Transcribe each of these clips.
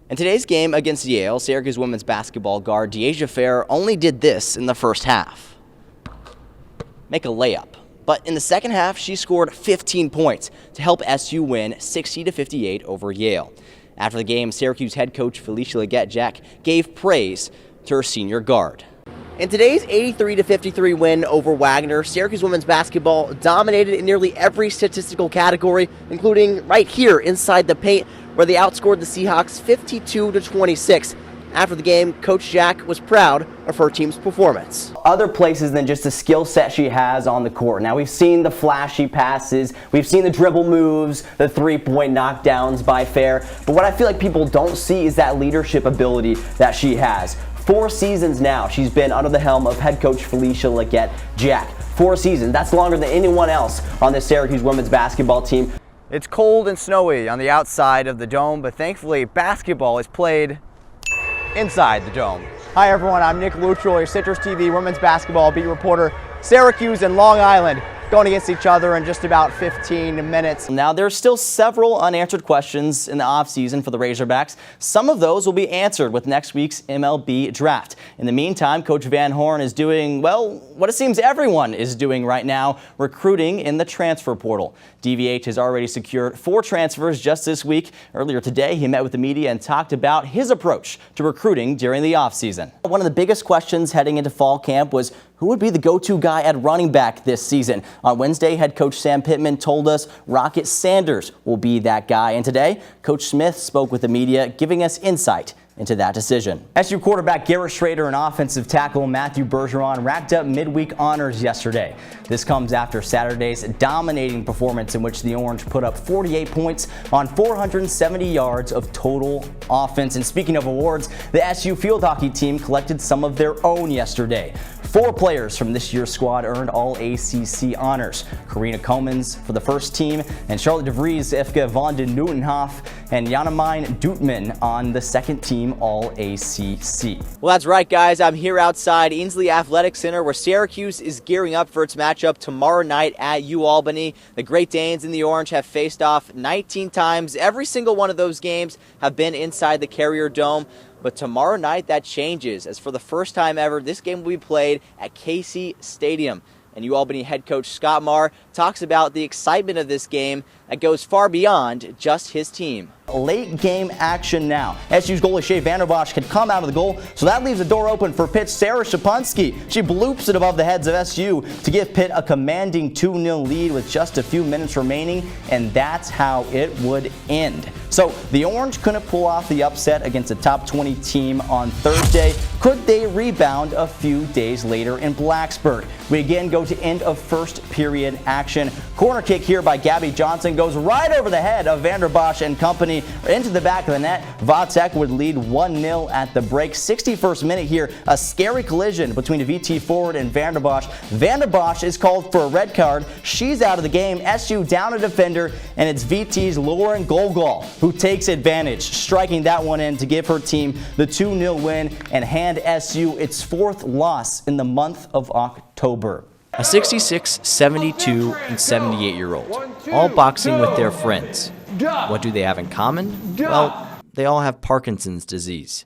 In today's game against Yale, Syracuse women's basketball guard Deasia Fair only did this in the first half. Make a layup. But in the second half, she scored 15 points to help SU win 60-58 over Yale. After the game, Syracuse head coach Felicia Leggett-Jack gave praise to her senior guard. In today's 83-53 win over Wagner, Syracuse women's basketball dominated in nearly every statistical category, including right here inside the paint, where they outscored the Seahawks 52-26. After the game, Coach Jack was proud of her team's performance. Other places than just the skill set she has on the court. Now, we've seen the flashy passes, we've seen the dribble moves, the three-point knockdowns by Fair, but what I feel like people don't see is that leadership ability that she has. 4 seasons now she's been under the helm of head coach Felicia Leggett-Jack. 4 seasons, that's longer than anyone else on this Syracuse women's basketball team. It's cold and snowy on the outside of the dome, but thankfully basketball is played inside the dome. Hi everyone, I'm Nick Luttrell, your Citrus TV women's basketball beat reporter. Syracuse and Long Island going against each other in just about 15 minutes. Now, there's still several unanswered questions in the offseason for the Razorbacks. Some of those will be answered with next week's MLB draft. In the meantime, Coach Van Horn is doing, well, what it seems everyone is doing right now, recruiting in the transfer portal. DVH has already secured 4 transfers just this week. Earlier today, he met with the media and talked about his approach to recruiting during the offseason. One of the biggest questions heading into fall camp was who would be the go-to guy at running back this season. On Wednesday, head coach Sam Pittman told us Rocket Sanders will be that guy. And today, Coach Smith spoke with the media, giving us insight into that decision. SU quarterback Garrett Schrader and offensive tackle Matthew Bergeron racked up midweek honors yesterday. This comes after Saturday's dominating performance in which the Orange put up 48 points on 470 yards of total offense. And speaking of awards, the SU field hockey team collected some of their own yesterday. 4 players from this year's squad earned All-ACC honors. Karina Comans for the first team, and Charlotte DeVries, Ifke van den Nutenhof, and Jannemijn Doetman on the second team All-ACC. Well, that's right, guys. I'm here outside Ainsley Athletic Center, where Syracuse is gearing up for its matchup tomorrow night at UAlbany. The Great Danes and the Orange have faced off 19 times. Every single one of those games have been inside the Carrier Dome. But tomorrow night, that changes, as for the first time ever, this game will be played at Casey Stadium. And UAlbany head coach Scott Marr talks about the excitement of this game that goes far beyond just his team. Late game action now. SU's goalie Shea Vanderbosch can come out of the goal, so that leaves the door open for Pitt's Sarah Shapunski. She bloops it above the heads of SU to give Pitt a commanding 2-0 lead with just a few minutes remaining, and that's how it would end. So the Orange couldn't pull off the upset against a top 20 team on Thursday. Could they rebound a few days later in Blacksburg? We again go to end of first period action. Corner kick here by Gabby Johnson goes right over the head of Vanderbosch and company into the back of the net. Vatek would lead 1-0 at the break. 61st minute here, a scary collision between a VT forward and Vanderbosch. Vanderbosch is called for a red card. She's out of the game. SU down a defender, and it's VT's Lauren Golgol who takes advantage, striking that one in to give her team the 2-0 win and hand SU its 4th loss in the month of October. A 66, 72, and 78-year-old, all boxing with their friends. What do they have in common? Well, they all have Parkinson's disease.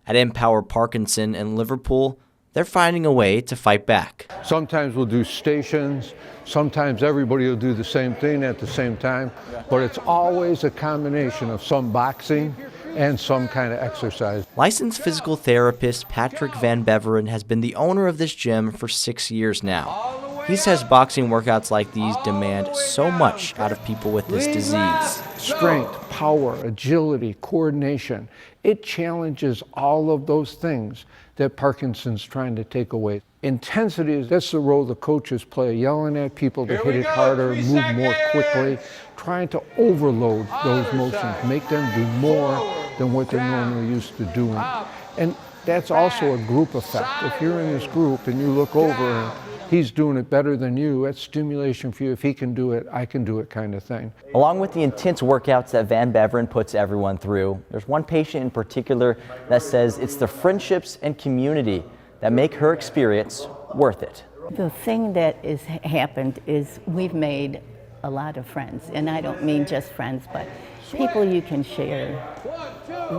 At Empower Parkinson in Liverpool, they're finding a way to fight back. Sometimes we'll do stations, sometimes everybody will do the same thing at the same time, but it's always a combination of some boxing and some kind of exercise. Licensed physical therapist Patrick Van Beveren has been the owner of this gym for 6 years now. He says boxing workouts like these demand so much out of people with this disease. Strength, power, agility, coordination. It challenges all of those things that Parkinson's trying to take away. Intensity, that's the role the coaches play, yelling at people to hit it harder, move more quickly, trying to overload those motions, make them do more than what they're normally used to doing. And that's also a group effect. If you're in this group and you look over and he's doing it better than you, that's stimulation for you. If he can do it, I can do it kind of thing. Along with the intense workouts that Van Beveren puts everyone through, there's one patient in particular that says it's the friendships and community that make her experience worth it. The thing that has happened is we've made a lot of friends, and I don't mean just friends, but people you can share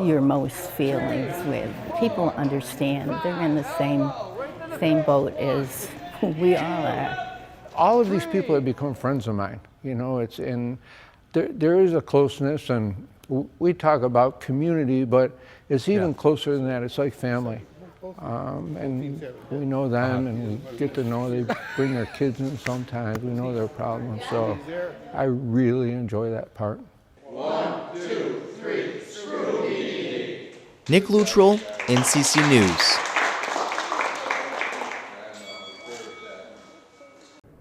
your most feelings with. People understand. They're in the same boat as we all are. All of these people have become friends of mine. You know, there is a closeness, and we talk about community, but it's even closer than that. It's like family. And we know them, and we get to know they bring their kids in sometimes. We know their problems, so I really enjoy that part. 1, 2, 3, screw me. Nick Luttrell, NCC News.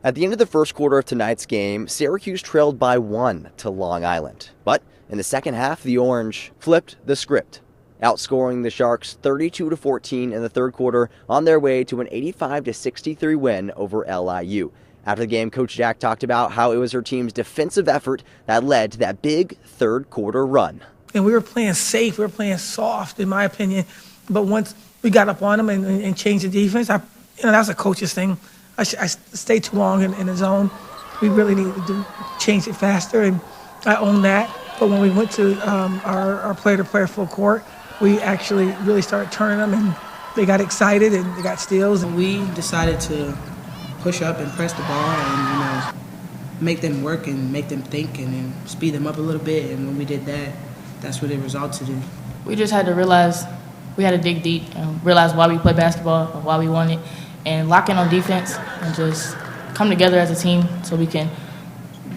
At the end of the first quarter of tonight's game, Syracuse trailed by 1 to Long Island. But in the second half, the Orange flipped the script, outscoring the Sharks 32-14 in the third quarter on their way to an 85-63 win over LIU. After the game, Coach Jack talked about how it was her team's defensive effort that led to that big third quarter run. And we were playing safe, we were playing soft, in my opinion. But once we got up on them and changed the defense, that was a coach's thing. I stayed too long in the zone. We really needed to change it faster, and I own that. But when we went to our player-to-player full court, we actually really started turning them, and they got excited and they got steals. And we decided to push up and press the ball and make them work and make them think and then speed them up a little bit. And when we did that, that's what it resulted in. We just had to realize we had to dig deep and realize why we play basketball, why we won it, and lock in on defense and just come together as a team so we can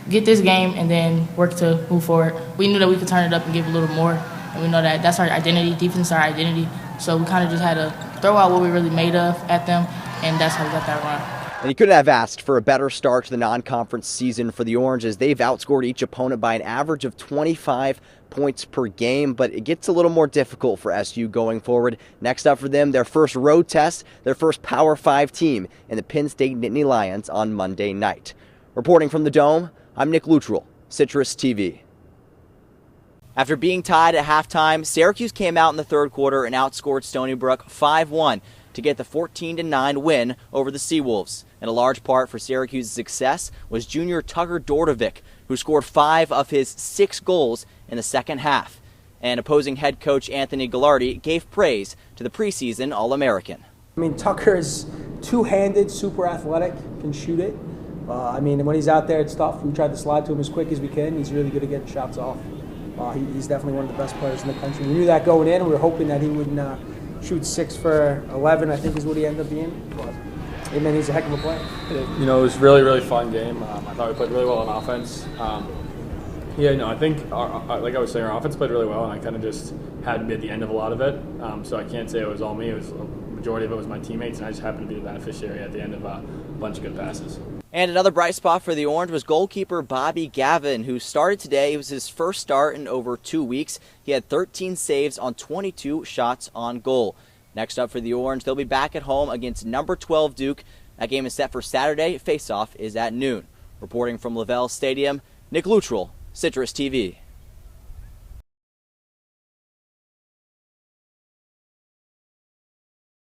get this game and then work to move forward. We knew that we could turn it up and give a little more, and we know that that's our identity. Defense is our identity. So we kind of just had to throw out what we really made of at them, and that's how we got that run. And you couldn't have asked for a better start to the non-conference season for the Oranges. They've outscored each opponent by an average of 25 points per game, but it gets a little more difficult for SU going forward. Next up for them, their first road test, their first Power 5 team in the Penn State Nittany Lions on Monday night. Reporting from the Dome, I'm Nick Luttrell, Citrus TV. After being tied at halftime, Syracuse came out in the third quarter and outscored Stony Brook 5-1 to get the 14-9 win over the Seawolves. And a large part for Syracuse's success was junior Tugger Dordovic, who scored 5 of his 6 goals in the second half. And opposing head coach Anthony Gallardi gave praise to the preseason All-American. I mean, Tucker is two-handed, super athletic, can shoot it. When he's out there, it's tough. We tried to slide to him as quick as we can. He's really good at getting shots off. He's definitely one of the best players in the country. We knew that going in, and we were hoping that he wouldn't shoot 6 for 11, I think is what he ended up being. But he's a heck of a player. It was a really, really fun game. I thought we played really well on offense. I think, like I was saying, our offense played really well, and I kind of just had to be at the end of a lot of it. So I can't say it was all me. It was a majority of it was my teammates, and I just happened to be the beneficiary at the end of a bunch of good passes. And another bright spot for the Orange was goalkeeper Bobby Gavin, who started today. It was his first start in over 2 weeks. He had 13 saves on 22 shots on goal. Next up for the Orange, they'll be back at home against number 12 Duke. That game is set for Saturday. Face-off is at noon. Reporting from LaVelle Stadium, Nick Luttrell, Citrus TV.